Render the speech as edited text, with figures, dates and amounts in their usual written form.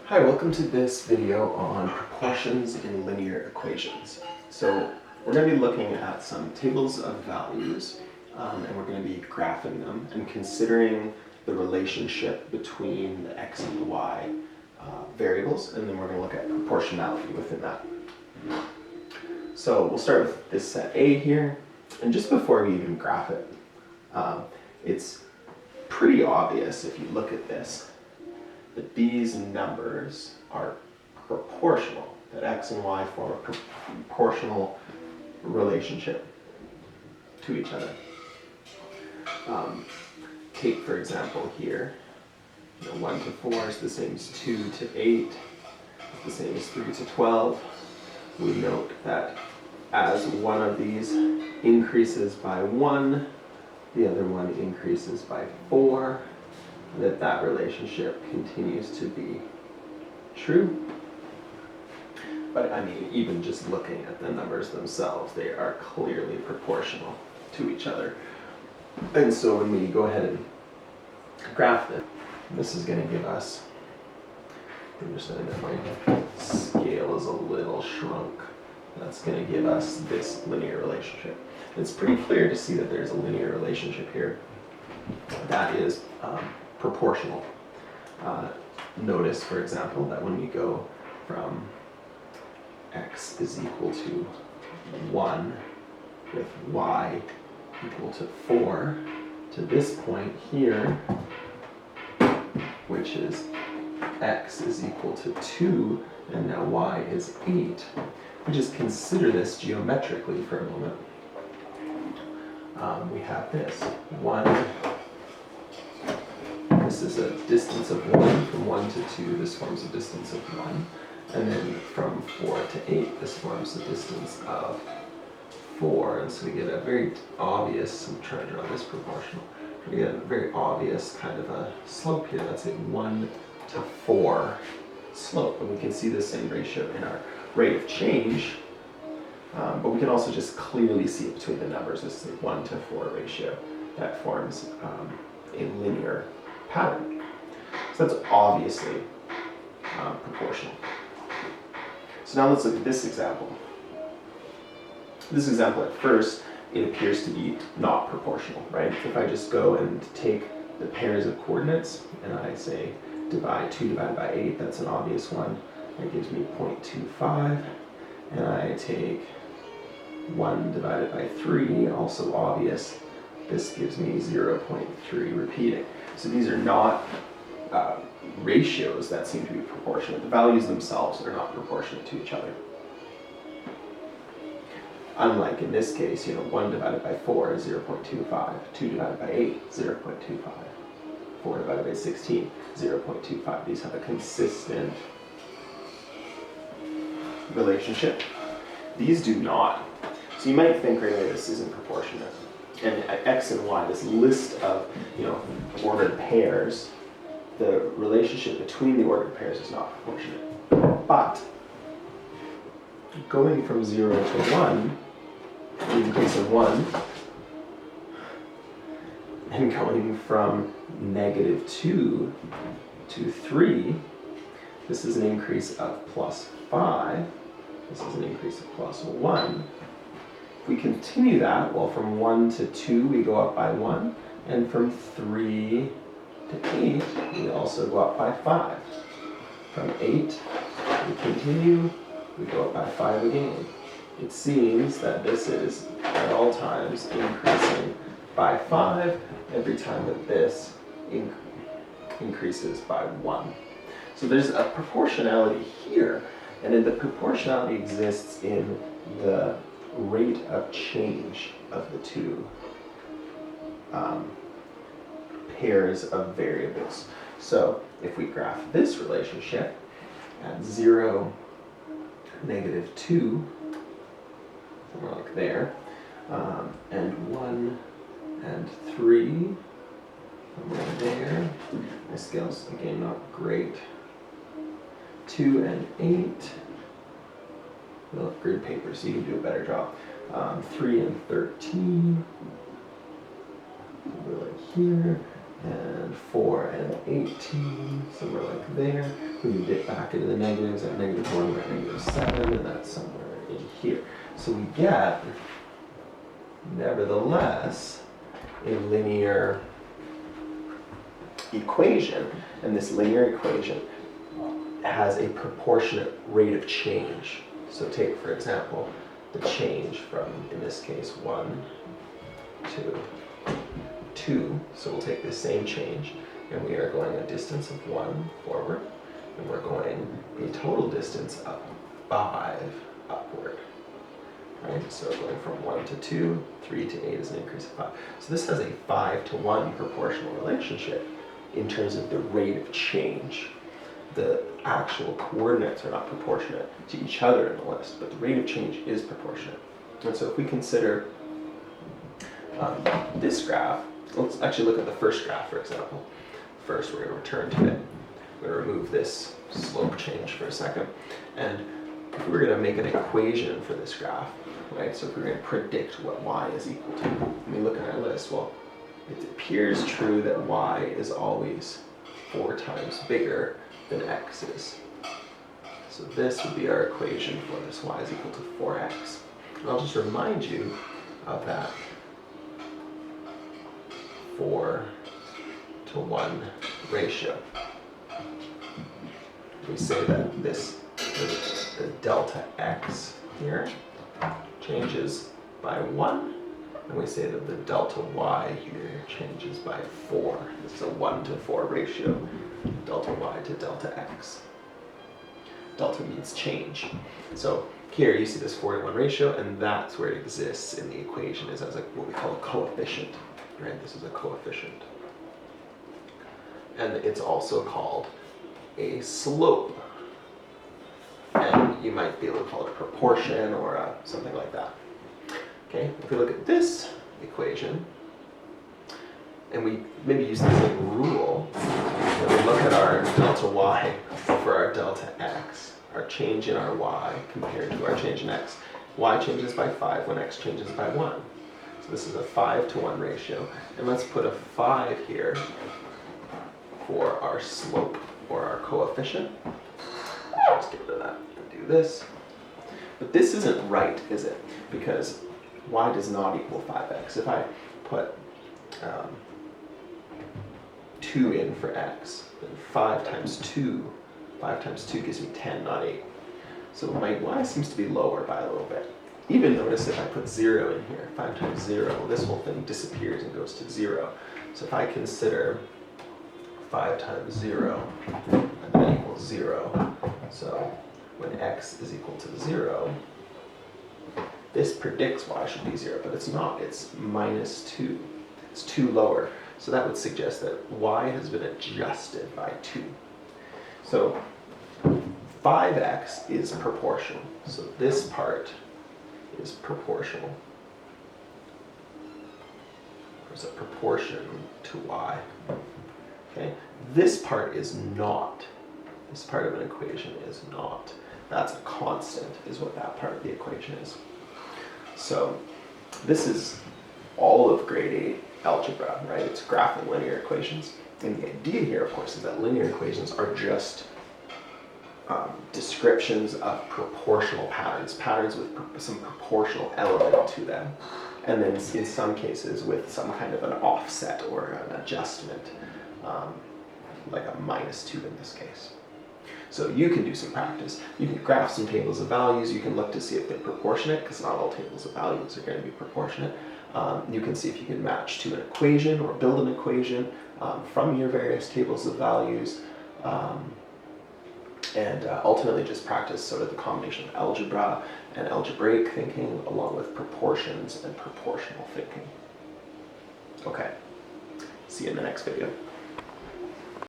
Hi, welcome to this video on proportions in linear equations. So we're going to be looking at some tables of values and we're going to be graphing them and considering the relationship between the x and the y variables, and then we're going to look at proportionality within that. So we'll start with this set A here, and just before we even graph it, it's pretty obvious if you look at this that these numbers are proportional, that x and y form a proportional relationship to each other. Take, for example, here, 1 to 4 is the same as 2 to 8, the same as 3 to 12. We note that as one of these increases by 1, the other one increases by 4, that relationship continues to be true. But I mean, even just looking at the numbers themselves, they are clearly proportional to each other. And so when we go ahead and graph this is going to give us, I'm just saying that my scale is a little shrunk. That's going to give us this linear relationship. It's pretty clear to see that there's a linear relationship here that is proportional. Notice, for example, that when we go from x is equal to 1 with y equal to 4 to this point here, which is x is equal to 2 and now y is 8. We just consider this geometrically for a moment. We have this 1. This is a distance of 1 from 1 to 2. This forms a distance of 1. And then from 4 to 8, this forms a distance of 4. And so we get a very obvious, I'm trying to draw this proportional, we get a very obvious kind of a slope here. That's a 1 to 4 slope. And we can see the same ratio in our rate of change. But we can also just clearly see it between the numbers. This is a 1 to 4 ratio that forms a linear pattern. So that's obviously proportional. So now let's look at this example. This example at first, it appears to be not proportional, right? If I just go and take the pairs of coordinates and I say divide 2 divided by 8, that's an obvious one. That gives me 0.25. And I take 1 divided by 3, also obvious. This gives me 0.3 repeating. So these are not ratios that seem to be proportionate. The values themselves are not proportionate to each other. Unlike in this case, 1 divided by 4 is 0.25, 2 divided by 8, 0.25, 4 divided by 16, 0.25. These have a consistent relationship. These do not. So you might think right away this isn't proportionate. And at x and y, this list of ordered pairs, the relationship between the ordered pairs is not proportionate. But going from 0 to 1, the increase of 1, and going from -2 to 3, this is an increase of +5. This is an increase of +1. If we continue that, well, from 1 to 2, we go up by 1, and from 3 to 8, we also go up by 5. From 8, we continue, we go up by 5 again. It seems that this is, at all times, increasing by 5 every time that this increases by 1. So there's a proportionality here, and then the proportionality exists in the rate of change of the two pairs of variables. So if we graph this relationship at 0, -2, somewhere like there, and 1 and 3, somewhere there, my scale's again not great, 2 and 8, we'll have grid paper so you can do a better job, 3 and 13, over like here, and 4 and 18, somewhere like there. We can dip back into the negatives at -1, we're at -7, and that's somewhere in here. So we get, nevertheless, a linear equation, and this linear equation has a proportionate rate of change. So take, for example, the change from, in this case, 1 to 2. So we'll take the same change, and we are going a distance of 1 forward, and we're going a total distance of 5 upward. Right? So going from 1 to 2, 3 to 8 is an increase of 5. So this has a 5 to 1 proportional relationship in terms of the rate of change. The actual coordinates are not proportionate to each other in the list, but the rate of change is proportionate. And so if we consider this graph, let's actually look at the first graph, for example. First, we're going to return to it. We're going to remove this slope change for a second. And if we were going to make an equation for this graph, right, so if we're going to predict what y is equal to, and we look at our list, well, it appears true that y is always 4 times bigger than x is. So this would be our equation for this, y is equal to 4x. And I'll just remind you of that 4 to 1 ratio. We say that this, the delta x here changes by 1, and we say that the delta y here changes by 4. This is a 1 to 4 ratio, delta y to delta x. Delta means change. So here you see this 4 to 1 ratio, and that's where it exists in the equation, is as what we call a coefficient. Right? This is a coefficient. And it's also called a slope. And you might be able to call it a proportion or something like that. Okay, if we look at this equation, and we maybe use the same rule, and we look at our delta y over our delta x, our change in our y compared to our change in x. Y changes by 5 when x changes by 1. So this is a 5 to 1 ratio. And let's put a 5 here for our slope or our coefficient. Let's get rid of that and do this. But this isn't right, is it? Because y does not equal 5x. If I put 2 in for x, then 5 times 2 gives me 10, not 8. So my y seems to be lower by a little bit. Even notice if I put 0 in here, 5 times 0, well, this whole thing disappears and goes to 0. So if I consider 5 times 0, and that equals 0. So when x is equal to 0, this predicts y should be 0, but it's not. It's minus 2. It's 2 lower. So that would suggest that y has been adjusted by 2. So 5x is proportional. So this part is proportional. There's a proportion to y. Okay? This part is not. This part of an equation is not. That's a constant, is what that part of the equation is. So this is all of grade 8 algebra, right? It's graphing linear equations. And the idea here, of course, is that linear equations are just descriptions of proportional patterns, patterns with some proportional element to them. And then in some cases with some kind of an offset or an adjustment, like a -2 in this case. So you can do some practice. You can graph some tables of values. You can look to see if they're proportionate, because not all tables of values are going to be proportionate. You can see if you can match to an equation or build an equation from your various tables of values. And ultimately just practice sort of the combination of algebra and algebraic thinking along with proportions and proportional thinking. Okay, see you in the next video.